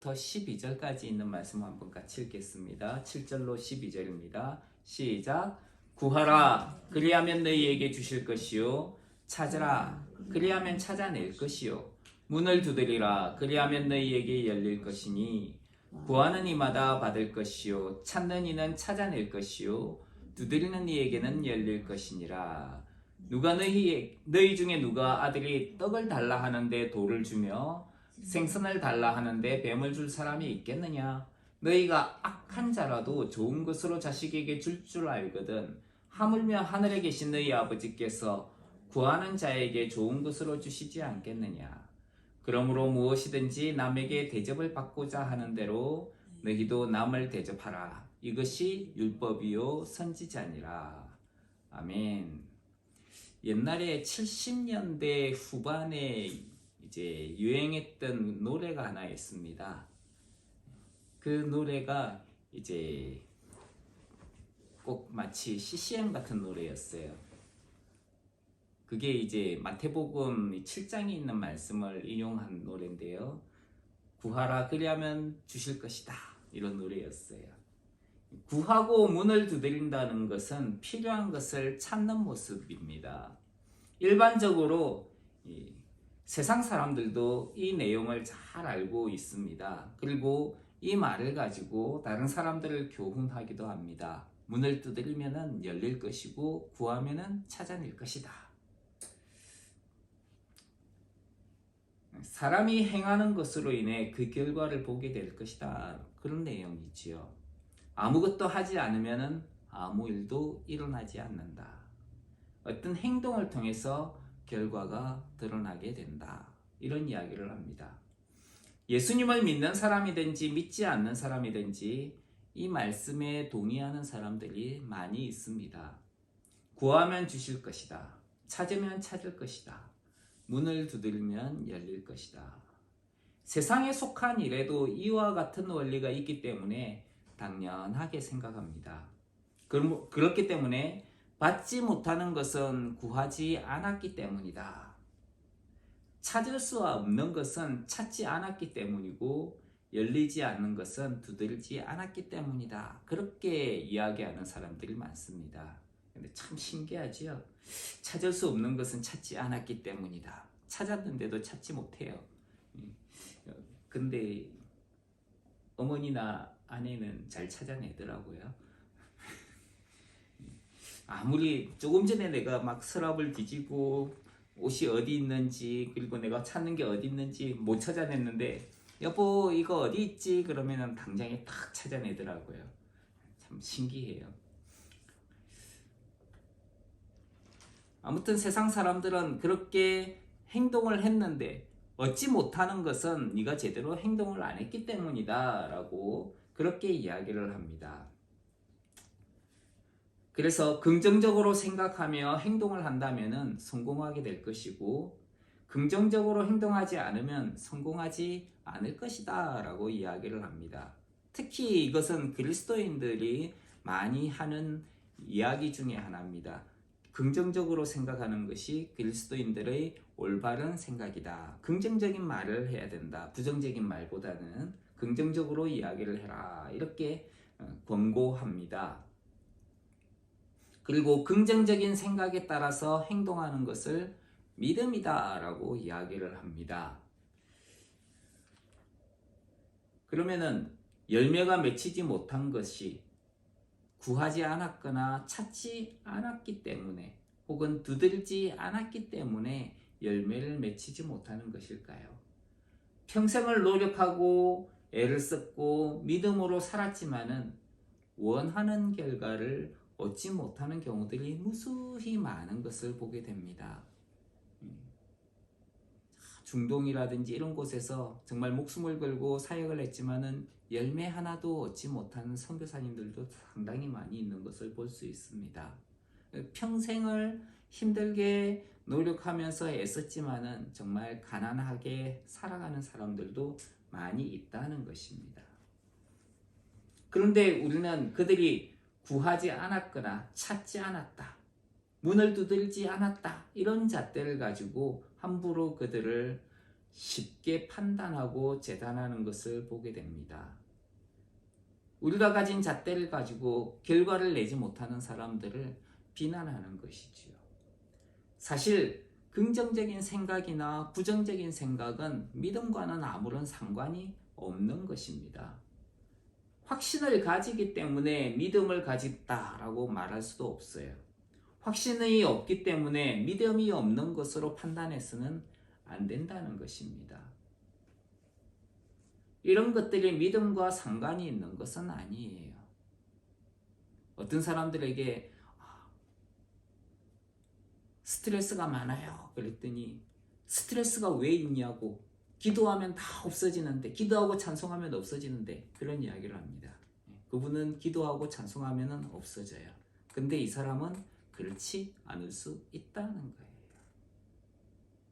12절까지 있는 말씀 한번 같이 읽겠습니다. 7절로 12절입니다. 시작. 구하라 그리하면 너희에게 주실 것이요 찾으라 그리하면 찾아낼 것이요 문을 두드리라 그리하면 너희에게 열릴 것이니 구하는 이마다 받을 것이요 찾는 이는 찾아낼 것이요 두드리는 이에게는 열릴 것이니라. 누가 너희 중에 누가 아들이 떡을 달라 하는데 돌을 주며 생선을 달라 하는데 뱀을 줄 사람이 있겠느냐? 너희가 악한 자라도 좋은 것으로 자식에게 줄 알거든. 하물며 하늘에 계신 너희 아버지께서 구하는 자에게 좋은 것으로 주시지 않겠느냐? 그러므로 무엇이든지 남에게 대접을 받고자 하는 대로 너희도 남을 대접하라. 이것이 율법이요 선지자니라. 아멘. 옛날에 70년대 후반에 이제 유행했던 노래가 하나 있습니다. 그 노래가 이제 꼭 마치 CCM 같은 노래였어요. 그게 이제 마태복음 7장에 있는 말씀을 인용한 노래인데요. 구하라 그리하면 주실 것이다. 이런 노래였어요. 구하고 문을 두드린다는 것은 필요한 것을 찾는 모습입니다. 일반적으로 세상 사람들도 이 내용을 잘 알고 있습니다. 그리고 이 말을 가지고 다른 사람들을 교훈하기도 합니다. 문을 두드리면 열릴 것이고 구하면 찾아낼 것이다. 사람이 행하는 것으로 인해 그 결과를 보게 될 것이다. 그런 내용이지요. 아무것도 하지 않으면 아무 일도 일어나지 않는다. 어떤 행동을 통해서 결과가 드러나게 된다. 이런 이야기를 합니다. 예수님을 믿는 사람이든지 믿지 않는 사람이든지 이 말씀에 동의하는 사람들이 많이 있습니다. 구하면 주실 것이다. 찾으면 찾을 것이다. 문을 두드리면 열릴 것이다. 세상에 속한 일에도 이와 같은 원리가 있기 때문에 당연하게 생각합니다. 그렇기 때문에 받지 못하는 것은 구하지 않았기 때문이다. 찾을 수 없는 것은 찾지 않았기 때문이고 열리지 않는 것은 두드리지 않았기 때문이다. 그렇게 이야기하는 사람들이 많습니다. 근데 참 신기하지요. 찾을 수 없는 것은 찾지 않았기 때문이다. 찾았는데도 찾지 못해요. 근데 어머니나 아내는 잘 찾아내더라고요. 아무리 조금 전에 내가 막 서랍을 뒤지고 옷이 어디 있는지 그리고 내가 찾는 게 어디 있는지 못 찾아냈는데 여보 이거 어디 있지? 그러면 당장에 딱 찾아내더라고요. 참 신기해요. 아무튼 세상 사람들은 그렇게 행동을 했는데 얻지 못하는 것은 네가 제대로 행동을 안 했기 때문이다 라고 그렇게 이야기를 합니다. 그래서 긍정적으로 생각하며 행동을 한다면 성공하게 될 것이고 긍정적으로 행동하지 않으면 성공하지 않을 것이다 라고 이야기를 합니다. 특히 이것은 그리스도인들이 많이 하는 이야기 중에 하나입니다. 긍정적으로 생각하는 것이 그리스도인들의 올바른 생각이다. 긍정적인 말을 해야 된다. 부정적인 말보다는 긍정적으로 이야기를 해라. 이렇게 권고합니다. 그리고 긍정적인 생각에 따라서 행동하는 것을 믿음이다 라고 이야기를 합니다. 그러면은 열매가 맺히지 못한 것이 구하지 않았거나 찾지 않았기 때문에 혹은 두들지 않았기 때문에 열매를 맺히지 못하는 것일까요? 평생을 노력하고 애를 썼고 믿음으로 살았지만은 원하는 결과를 얻지 못하는 경우들이 무수히 많은 것을 보게 됩니다. 중동이라든지 이런 곳에서 정말 목숨을 걸고 사역을 했지만은 열매 하나도 얻지 못하는 선교사님들도 상당히 많이 있는 것을 볼 수 있습니다. 평생을 힘들게 노력하면서 애썼지만은 정말 가난하게 살아가는 사람들도 많이 있다는 것입니다. 그런데 우리는 그들이 구하지 않았거나 찾지 않았다, 문을 두들지 않았다 이런 잣대를 가지고 함부로 그들을 쉽게 판단하고 재단하는 것을 보게 됩니다. 우리가 가진 잣대를 가지고 결과를 내지 못하는 사람들을 비난하는 것이지요. 사실 긍정적인 생각이나 부정적인 생각은 믿음과는 아무런 상관이 없는 것입니다. 확신을 가지기 때문에 믿음을 가졌다라고 말할 수도 없어요. 확신이 없기 때문에 믿음이 없는 것으로 판단해서는 안 된다는 것입니다. 이런 것들이 믿음과 상관이 있는 것은 아니에요. 어떤 사람들에게 스트레스가 많아요. 그랬더니 스트레스가 왜 있냐고, 기도하면 다 없어지는데, 기도하고 찬송하면 없어지는데, 그런 이야기를 합니다. 그분은 기도하고 찬송하면 없어져요. 근데 이 사람은 그렇지 않을 수 있다는 거예요.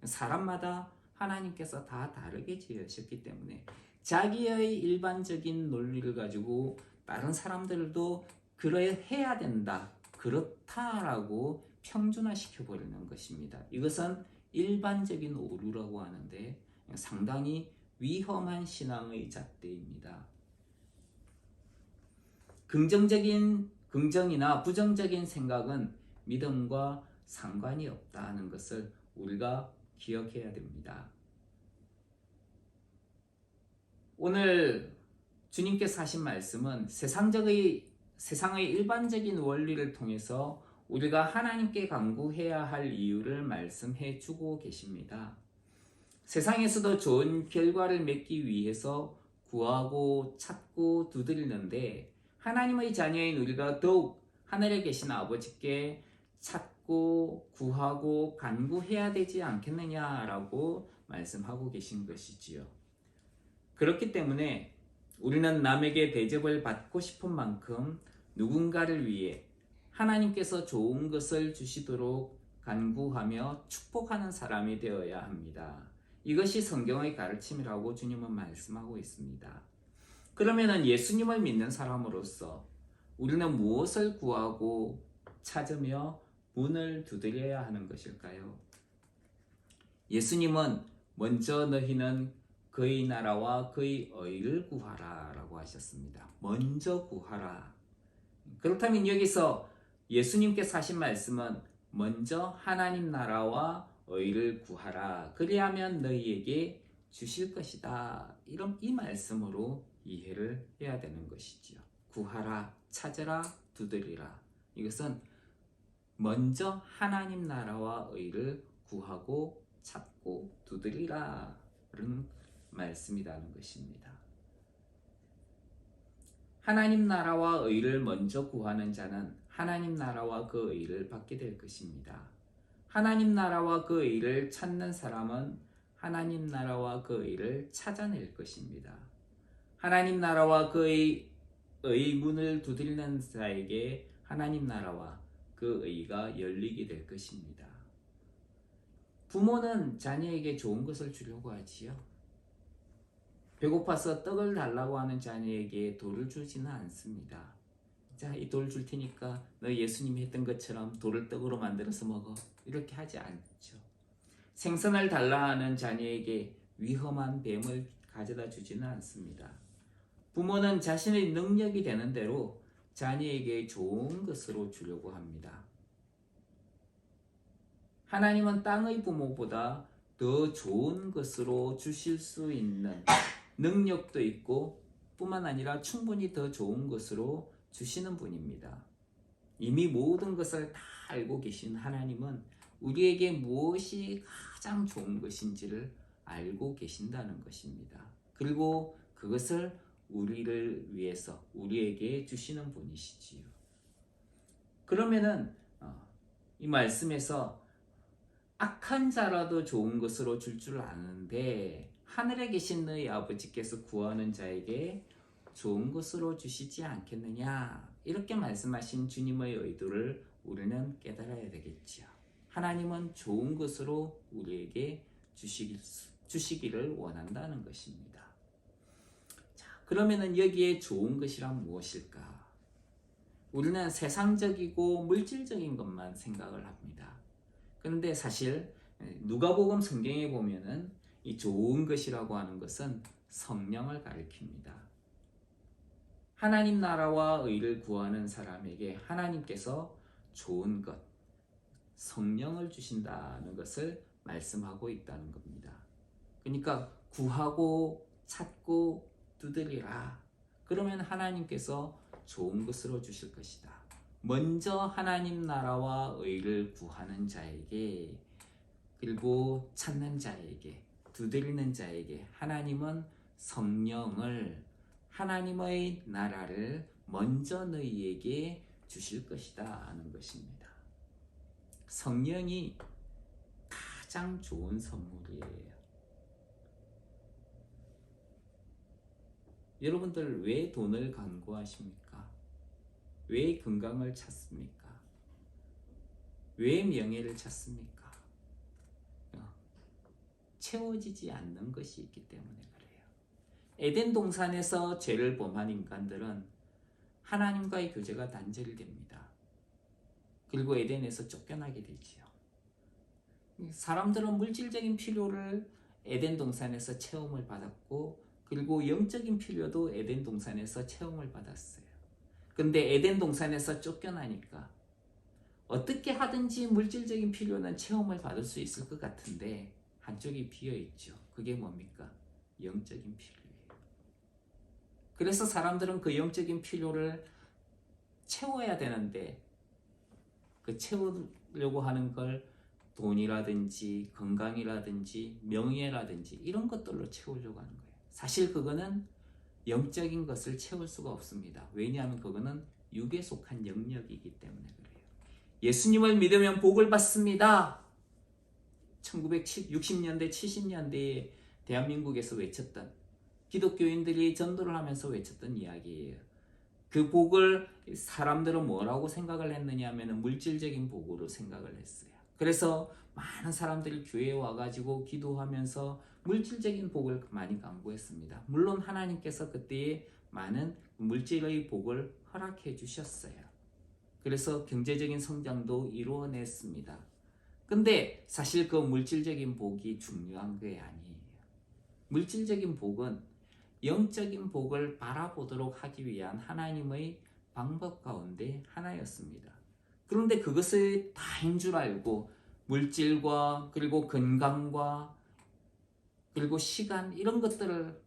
사람마다 하나님께서 다 다르게 지으셨기 때문에 자기의 일반적인 논리를 가지고 다른 사람들도 그래야 된다, 그렇다라고 평준화시켜버리는 것입니다. 이것은 일반적인 오류라고 하는데 상당히 위험한 신앙의 잣대입니다. 긍정이나 부정적인 생각은 믿음과 상관이 없다는 것을 우리가 기억해야 됩니다. 오늘 주님께서 하신 말씀은 세상의 일반적인 원리를 통해서 우리가 하나님께 간구해야 할 이유를 말씀해 주고 계십니다. 세상에서도 좋은 결과를 맺기 위해서 구하고 찾고 두드리는데 하나님의 자녀인 우리가 더욱 하늘에 계신 아버지께 찾고 구하고 간구해야 되지 않겠느냐라고 말씀하고 계신 것이지요. 그렇기 때문에 우리는 남에게 대접을 받고 싶은 만큼 누군가를 위해 하나님께서 좋은 것을 주시도록 간구하며 축복하는 사람이 되어야 합니다. 이것이 성경의 가르침이라고 주님은 말씀하고 있습니다. 그러면 예수님을 믿는 사람으로서 우리는 무엇을 구하고 찾으며 문을 두드려야 하는 것일까요? 예수님은 먼저 너희는 그의 나라와 그의 의를 구하라 라고 하셨습니다. 먼저 구하라. 그렇다면 여기서 예수님께서 하신 말씀은 먼저 하나님 나라와 의를 구하라, 그리하면 너희에게 주실 것이다, 이 말씀으로 이해를 해야 되는 것이지요. 구하라, 찾으라, 두드리라. 이것은 먼저 하나님 나라와 의를 구하고 찾고 두드리라는 말씀이라는 것입니다. 하나님 나라와 의를 먼저 구하는 자는 하나님 나라와 그 의를 받게 될 것입니다. 하나님 나라와 그 의를 찾는 사람은 하나님 나라와 그 의를 찾아낼 것입니다. 하나님 나라와 그의 문을 두드리는 자에게 하나님 나라와 그 의가 열리게 될 것입니다. 부모는 자녀에게 좋은 것을 주려고 하지요. 배고파서 떡을 달라고 하는 자녀에게 돌을 주지는 않습니다. 자, 이 돌 줄 테니까 너 예수님이 했던 것처럼 돌을 떡으로 만들어서 먹어, 이렇게 하지 않죠. 생선을 달라 하는 자녀에게 위험한 뱀을 가져다 주지는 않습니다. 부모는 자신의 능력이 되는 대로 자녀에게 좋은 것으로 주려고 합니다. 하나님은 땅의 부모보다 더 좋은 것으로 주실 수 있는 능력도 있고 뿐만 아니라 충분히 더 좋은 것으로 주시는 분입니다. 이미 모든 것을 다 알고 계신 하나님은 우리에게 무엇이 가장 좋은 것인지를 알고 계신다는 것입니다. 그리고 그것을 우리를 위해서 우리에게 주시는 분이시지요. 그러면은 이 말씀에서 악한 자라도 좋은 것으로 줄 줄 아는데 하늘에 계신 너희 아버지께서 구하는 자에게 좋은 것으로 주시지 않겠느냐, 이렇게 말씀하신 주님의 의도를 우리는 깨달아야 되겠지요. 하나님은 좋은 것으로 우리에게 주시기를 원한다는 것입니다. 자, 그러면은 여기에 좋은 것이란 무엇일까? 우리는 세상적이고 물질적인 것만 생각을 합니다. 그런데 사실 누가복음 성경에 보면은 이 좋은 것이라고 하는 것은 성령을 가리킵니다. 하나님 나라와 의를 구하는 사람에게 하나님께서 좋은 것, 성령을 주신다는 것을 말씀하고 있다는 겁니다. 그러니까 구하고 찾고 두드리라. 그러면 하나님께서 좋은 것으로 주실 것이다. 먼저 하나님 나라와 의를 구하는 자에게, 그리고 찾는 자에게, 두드리는 자에게 하나님은 성령을, 하나님의 나라를 먼저 너희에게 주실 것이다 하는 것입니다. 성령이 가장 좋은 선물이에요. 여러분들 왜 돈을 간구하십니까? 왜 건강을 찾습니까? 왜 명예를 찾습니까? 채워지지 않는 것이 있기 때문에 그래요. 에덴 동산에서 죄를 범한 인간들은 하나님과의 교제가 단절됩니다. 그리고 에덴에서 쫓겨나게 되지요. 사람들은 물질적인 필요를 에덴 동산에서 체험을 받았고, 그리고 영적인 필요도 에덴 동산에서 체험을 받았어요. 근데 에덴 동산에서 쫓겨나니까 어떻게 하든지 물질적인 필요는 체험을 받을 수 있을 것 같은데 한쪽이 비어 있죠. 그게 뭡니까? 영적인 필요예요. 그래서 사람들은 그 영적인 필요를 채워야 되는데, 그 채우려고 하는 걸 돈이라든지 건강이라든지 명예라든지 이런 것들로 채우려고 하는 거예요. 사실 그거는 영적인 것을 채울 수가 없습니다. 왜냐하면 그거는 육에 속한 영역이기 때문에 그래요. 예수님을 믿으면 복을 받습니다. 1960년대, 70년대에 대한민국에서 외쳤던, 기독교인들이 전도를 하면서 외쳤던 이야기예요. 그 복을 사람들은 뭐라고 생각을 했느냐 하면 물질적인 복으로 생각을 했어요. 그래서 많은 사람들이 교회에 와가지고 기도하면서 물질적인 복을 많이 강구했습니다. 물론 하나님께서 그때에 많은 물질의 복을 허락해 주셨어요. 그래서 경제적인 성장도 이루어냈습니다. 근데 사실 그 물질적인 복이 중요한 게 아니에요. 물질적인 복은 영적인 복을 바라보도록 하기 위한 하나님의 방법 가운데 하나였습니다. 그런데 그것을 다인 줄 알고 물질과 그리고 건강과 그리고 시간 이런 것들을,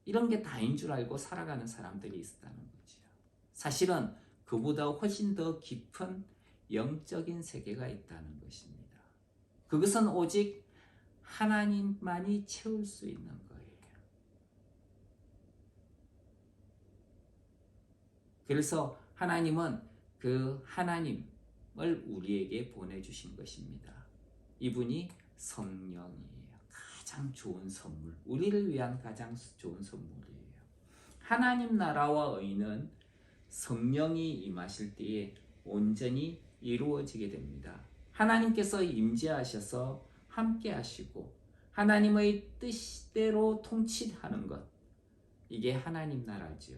이런 게 다인 줄 알고 살아가는 사람들이 있었다는 거죠. 사실은 그보다 훨씬 더 깊은 영적인 세계가 있다는 것입니다. 그것은 오직 하나님만이 채울 수 있는 거예요. 그래서 하나님은 그 하나님을 우리에게 보내주신 것입니다. 이분이 성령이에요. 가장 좋은 선물, 우리를 위한 가장 좋은 선물이에요. 하나님 나라와 의는 성령이 임하실 때에 온전히 이루어지게 됩니다. 하나님께서 임재하셔서 함께 하시고 하나님의 뜻대로 통치하는 것, 이게 하나님 나라죠.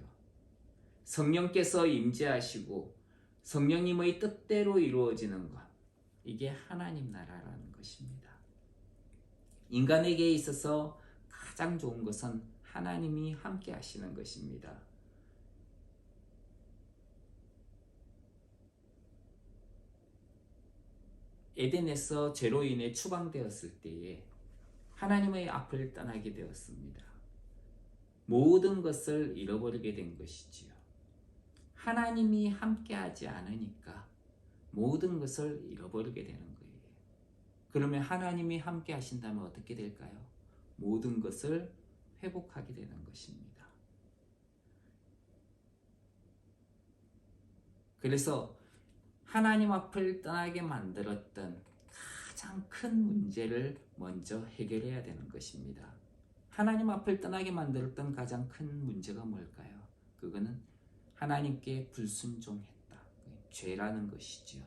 성령께서 임재하시고 성령님의 뜻대로 이루어지는 것, 이게 하나님 나라라는 것입니다. 인간에게 있어서 가장 좋은 것은 하나님이 함께 하시는 것입니다. 에덴에서 죄로 인해 추방되었을 때에 하나님의 앞을 떠나게 되었습니다. 모든 것을 잃어버리게 된 것이지요. 하나님이 함께하지 않으니까 모든 것을 잃어버리게 되는 거예요. 그러면 하나님이 함께 하신다면 어떻게 될까요? 모든 것을 회복하게 되는 것입니다. 그래서 하나님 앞을 떠나게 만들었던 가장 큰 문제를 먼저 해결해야 되는 것입니다. 하나님 앞을 떠나게 만들었던 가장 큰 문제가 뭘까요? 그거는 하나님께 불순종했다. 죄라는 것이지요.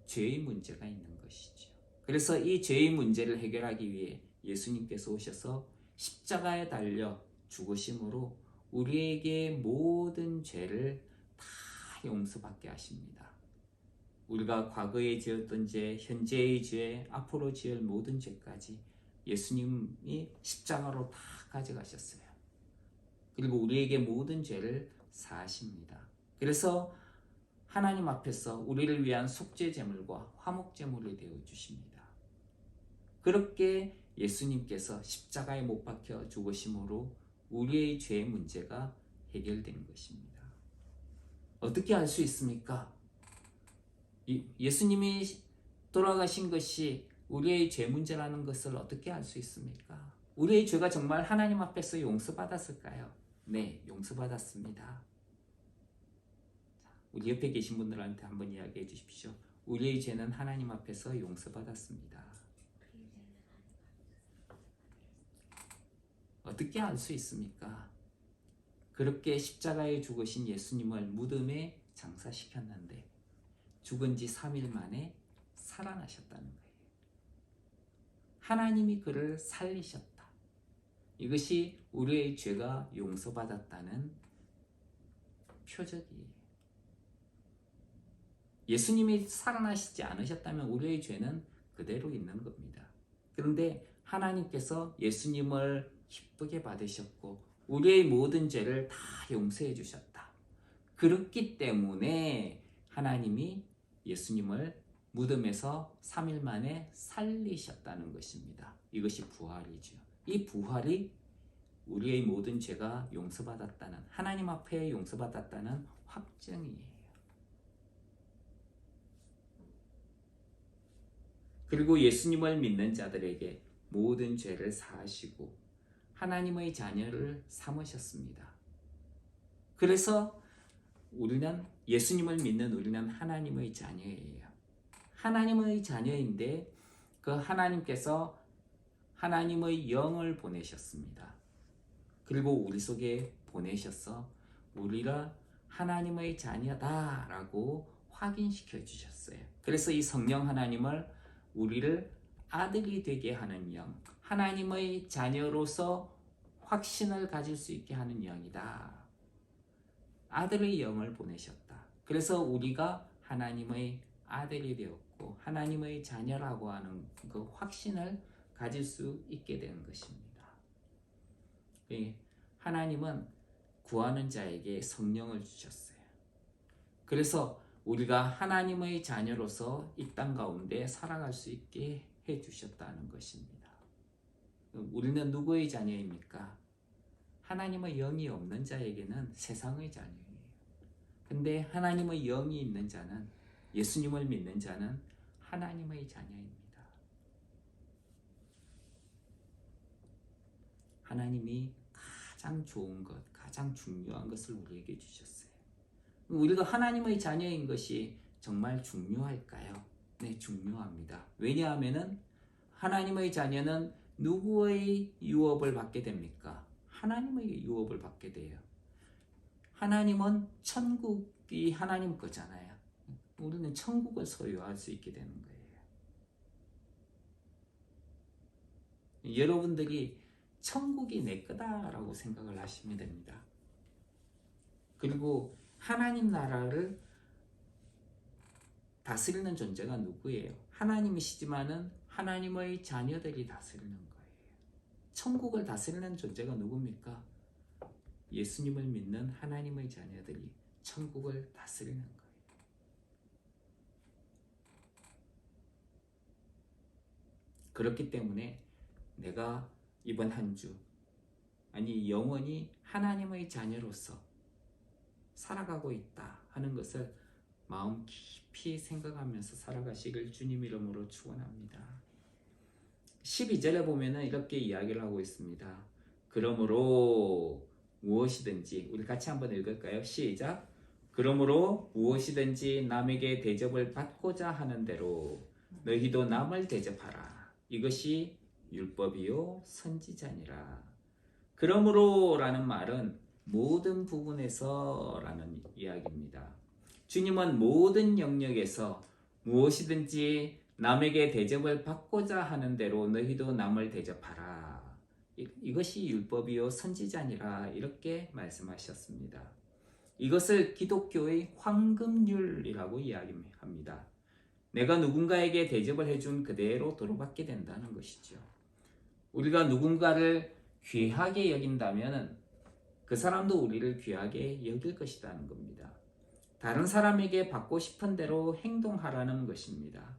죄의 문제가 있는 것이지요. 그래서 이 죄의 문제를 해결하기 위해 예수님께서 오셔서 십자가에 달려 죽으심으로 우리에게 모든 죄를 다 용서받게 하십니다. 우리가 과거에 지었던 죄, 현재의 죄, 앞으로 지을 모든 죄까지 예수님이 십자가로 다 가져가셨어요. 그리고 우리에게 모든 죄를 사하십니다. 그래서 하나님 앞에서 우리를 위한 속죄 제물과 화목 제물이 되어 주십니다. 그렇게 예수님께서 십자가에 못 박혀 죽으심으로 우리의 죄의 문제가 해결된 것입니다. 어떻게 알 수 있습니까? 예수님이 돌아가신 것이 우리의 죄 문제라는 것을 어떻게 알 수 있습니까? 우리의 죄가 정말 하나님 앞에서 용서받았을까요? 네, 용서받았습니다. 우리 옆에 계신 분들한테 한번 이야기해 주십시오. 우리의 죄는 하나님 앞에서 용서받았습니다. 어떻게 알 수 있습니까? 그렇게 십자가에 죽으신 예수님을 무덤에 장사시켰는데 죽은 지 3일 만에 살아나셨다는 거예요. 하나님이 그를 살리셨다. 이것이 우리의 죄가 용서받았다는 표적이에요. 예수님이 살아나시지 않으셨다면 우리의 죄는 그대로 있는 겁니다. 그런데 하나님께서 예수님을 기쁘게 받으셨고 우리의 모든 죄를 다 용서해 주셨다. 그렇기 때문에 하나님이 예수님을 무덤에서 3일 만에 살리셨다는 것입니다. 이것이 부활이죠. 이 부활이 우리의 모든 죄가 용서받았다는, 하나님 앞에 용서받았다는 확증이에요. 그리고 예수님을 믿는 자들에게 모든 죄를 사하시고 하나님의 자녀를 삼으셨습니다. 그래서 우리는, 예수님을 믿는 우리는 하나님의 자녀예요. 하나님의 자녀인데 그 하나님께서 하나님의 영을 보내셨습니다. 그리고 우리 속에 보내셔서 우리가 하나님의 자녀다라고 확인시켜 주셨어요. 그래서 이 성령 하나님을 우리를 아들이 되게 하는 영, 하나님의 자녀로서 확신을 가질 수 있게 하는 영이다. 아들의 영을 보내셨다. 그래서 우리가 하나님의 아들이 되었고 하나님의 자녀라고 하는 그 확신을 가질 수 있게 되는 것입니다. 하나님은 구하는 자에게 성령을 주셨어요. 그래서 우리가 하나님의 자녀로서 이 땅 가운데 살아갈 수 있게 해주셨다는 것입니다. 우리는 누구의 자녀입니까? 하나님의 영이 없는 자에게는 세상의 자녀예요. 근데 하나님의 영이 있는 자는, 예수님을 믿는 자는 하나님의 자녀입니다. 하나님이 가장 좋은 것, 가장 중요한 것을 우리에게 주셨어요. 우리가 하나님의 자녀인 것이 정말 중요할까요? 네, 중요합니다. 왜냐하면 하나님의 자녀는 누구의 유업을 받게 됩니까? 하나님의 유업을 받게 돼요. 하나님은 천국이 하나님 거잖아요. 우리는 천국을 소유할 수 있게 되는 거예요. 여러분들이 천국이 내 거다라고 생각을 하시면 됩니다. 그리고 하나님 나라를 다스리는 존재가 누구예요? 하나님이시지만은 하나님의 자녀들이 다스리는 거예요. 천국을 다스리는 존재가 누굽니까? 예수님을 믿는 하나님의 자녀들이 천국을 다스리는 거예요. 그렇기 때문에 내가 이번 한 주, 아니 영원히 하나님의 자녀로서 살아가고 있다 하는 것을 마음 깊이 생각하면서 살아가시길 주님 이름으로 축원합니다. 12절에 보면은 이렇게 이야기를 하고 있습니다. 그러므로 무엇이든지, 우리 같이 한번 읽을까요? 시작. 그러므로 무엇이든지 남에게 대접을 받고자 하는 대로 너희도 남을 대접하라. 이것이 율법이요 선지자니라. 그러므로 라는 말은 모든 부분에서 라는 이야기입니다. 주님은 모든 영역에서 무엇이든지 남에게 대접을 받고자 하는 대로 너희도 남을 대접하라. 이것이 율법이요 선지자니라 이렇게 말씀하셨습니다. 이것을 기독교의 황금률이라고 이야기합니다. 내가 누군가에게 대접을 해준 그대로 도로받게 된다는 것이죠. 우리가 누군가를 귀하게 여긴다면 그 사람도 우리를 귀하게 여길 것이라는 겁니다. 다른 사람에게 받고 싶은 대로 행동하라는 것입니다.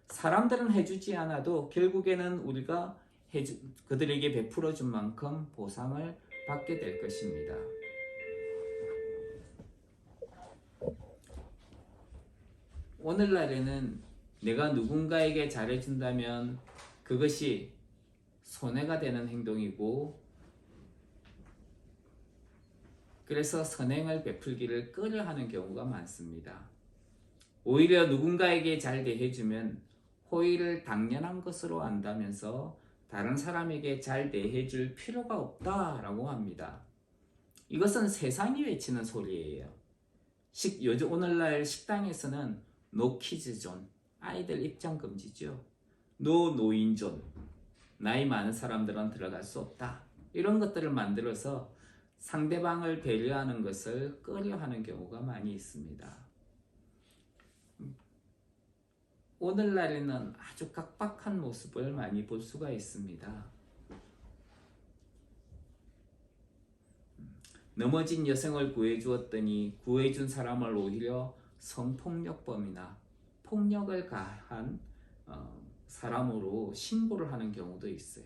사람들은 해주지 않아도 결국에는 우리가 그들에게 베풀어 준 만큼 보상을 받게 될 것입니다. 오늘날에는 내가 누군가에게 잘해준다면 그것이 손해가 되는 행동이고, 그래서 선행을 베풀기를 꺼려하는 경우가 많습니다. 오히려 누군가에게 잘 대해주면 호의를 당연한 것으로 안다면서 다른 사람에게 잘 대해줄 필요가 없다라고 합니다. 이것은 세상이 외치는 소리예요. 요즘 오늘날 식당에서는 노 키즈존, 아이들 입장 금지죠. 노 노인존, 나이 많은 사람들은 들어갈 수 없다. 이런 것들을 만들어서 상대방을 배려하는 것을 꺼려하는 경우가 많이 있습니다. 오늘날에는 아주 각박한 모습을 많이 볼 수가 있습니다. 넘어진 여성을 구해주었더니 구해준 사람을 오히려 성폭력범이나 폭력을 가한 사람으로 신고를 하는 경우도 있어요.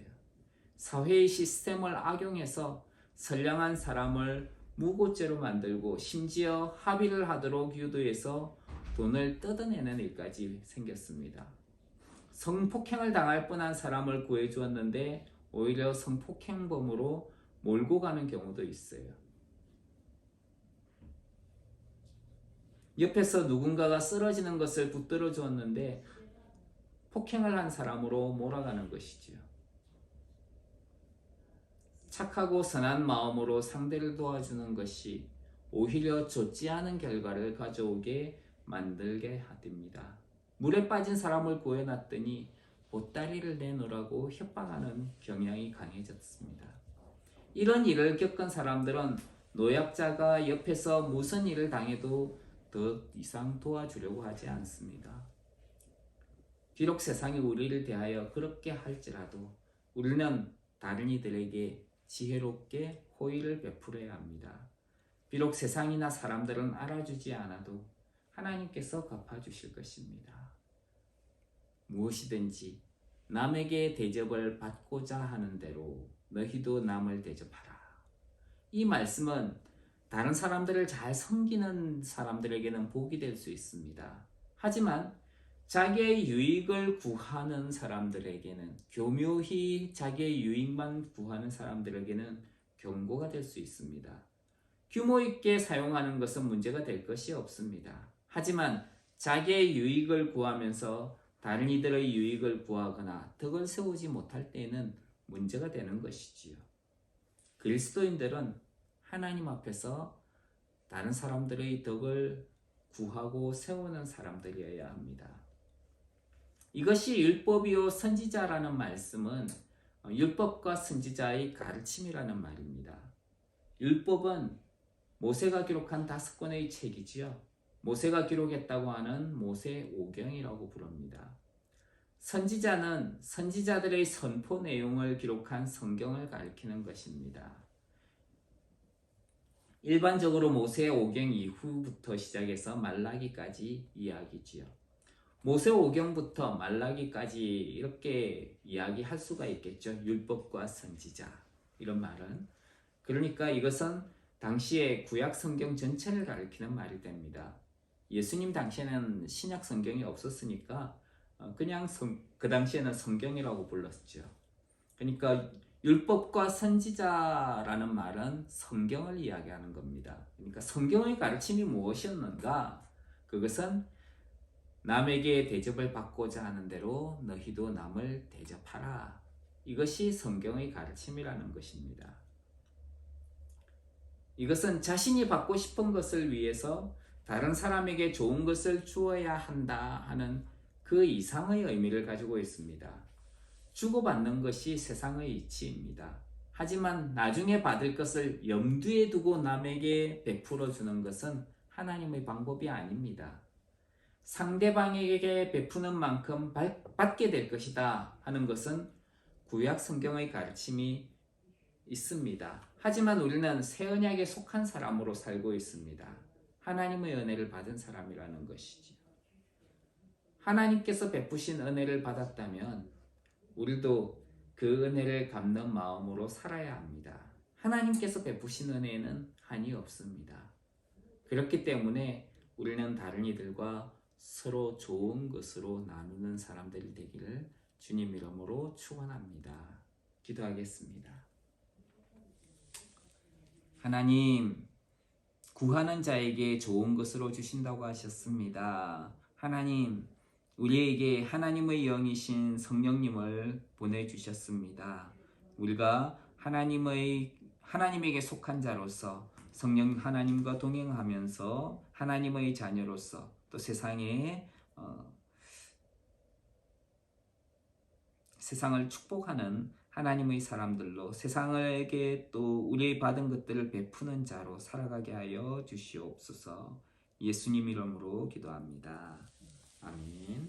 사회의 시스템을 악용해서 선량한 사람을 무고죄로 만들고 심지어 합의를 하도록 유도해서 돈을 뜯어내는 일까지 생겼습니다. 성폭행을 당할 뻔한 사람을 구해주었는데 오히려 성폭행범으로 몰고 가는 경우도 있어요. 옆에서 누군가가 쓰러지는 것을 붙들어 주었는데 폭행을 한 사람으로 몰아가는 것이지요. 착하고 선한 마음으로 상대를 도와주는 것이 오히려 좋지 않은 결과를 가져오게 만들게 됩니다. 물에 빠진 사람을 구해놨더니 보따리를 내놓으라고 협박하는 경향이 강해졌습니다. 이런 일을 겪은 사람들은 노약자가 옆에서 무슨 일을 당해도 더 이상 도와주려고 하지 않습니다. 비록 세상이 우리를 대하여 그렇게 할지라도 우리는 다른 이들에게 지혜롭게 호의를 베풀어야 합니다. 비록 세상이나 사람들은 알아주지 않아도 하나님께서 갚아주실 것입니다. 무엇이든지 남에게 대접을 받고자 하는 대로 너희도 남을 대접하라. 이 말씀은 다른 사람들을 잘 섬기는 사람들에게는 복이 될 수 있습니다. 하지만 자기의 유익을 구하는 사람들에게는, 교묘히 자기의 유익만 구하는 사람들에게는 경고가 될 수 있습니다. 규모 있게 사용하는 것은 문제가 될 것이 없습니다. 하지만 자기의 유익을 구하면서 다른 이들의 유익을 구하거나 덕을 세우지 못할 때에는 문제가 되는 것이지요. 그리스도인들은 하나님 앞에서 다른 사람들의 덕을 구하고 세우는 사람들이어야 합니다. 이것이 율법이요 선지자라는 말씀은 율법과 선지자의 가르침이라는 말입니다. 율법은 모세가 기록한 5권의 책이지요. 모세가 기록했다고 하는 모세오경이라고 부릅니다. 선지자는 선지자들의 선포 내용을 기록한 성경을 가리키는 것입니다. 일반적으로 모세오경 이후부터 시작해서 말라기까지 이야기지요. 모세오경부터 말라기까지 이렇게 이야기할 수가 있겠죠. 율법과 선지자, 이런 말은. 그러니까 이것은 당시의 구약 성경 전체를 가리키는 말이 됩니다. 예수님 당시에는 신약 성경이 없었으니까 그냥 그 당시에는 성경이라고 불렀죠. 그러니까 율법과 선지자라는 말은 성경을 이야기하는 겁니다. 그러니까 성경의 가르침이 무엇이었는가? 그것은 남에게 대접을 받고자 하는 대로 너희도 남을 대접하라. 이것이 성경의 가르침이라는 것입니다. 이것은 자신이 받고 싶은 것을 위해서 다른 사람에게 좋은 것을 주어야 한다 하는 그 이상의 의미를 가지고 있습니다. 주고받는 것이 세상의 이치입니다. 하지만 나중에 받을 것을 염두에 두고 남에게 베풀어 주는 것은 하나님의 방법이 아닙니다. 상대방에게 베푸는 만큼 받게 될 것이다 하는 것은 구약 성경의 가르침이 있습니다. 하지만 우리는 새 언약에 속한 사람으로 살고 있습니다. 하나님의 은혜를 받은 사람이라는 것이지요. 하나님께서 베푸신 은혜를 받았다면 우리도 그 은혜를 갚는 마음으로 살아야 합니다. 하나님께서 베푸신 은혜에는 한이 없습니다. 그렇기 때문에 우리는 다른 이들과 서로 좋은 것으로 나누는 사람들이 되기를 주님 이름으로 축원합니다. 기도하겠습니다. 하나님, 구하는 자에게 좋은 것으로 주신다고 하셨습니다. 하나님, 우리에게 하나님의 영이신 성령님을 보내주셨습니다. 우리가 하나님에게 속한 자로서 성령 하나님과 동행하면서 하나님의 자녀로서 또 세상을 축복하는 하나님의 사람들로 세상에게 또 우리의 받은 것들을 베푸는 자로 살아가게 하여 주시옵소서. 예수님 이름으로 기도합니다. 아멘.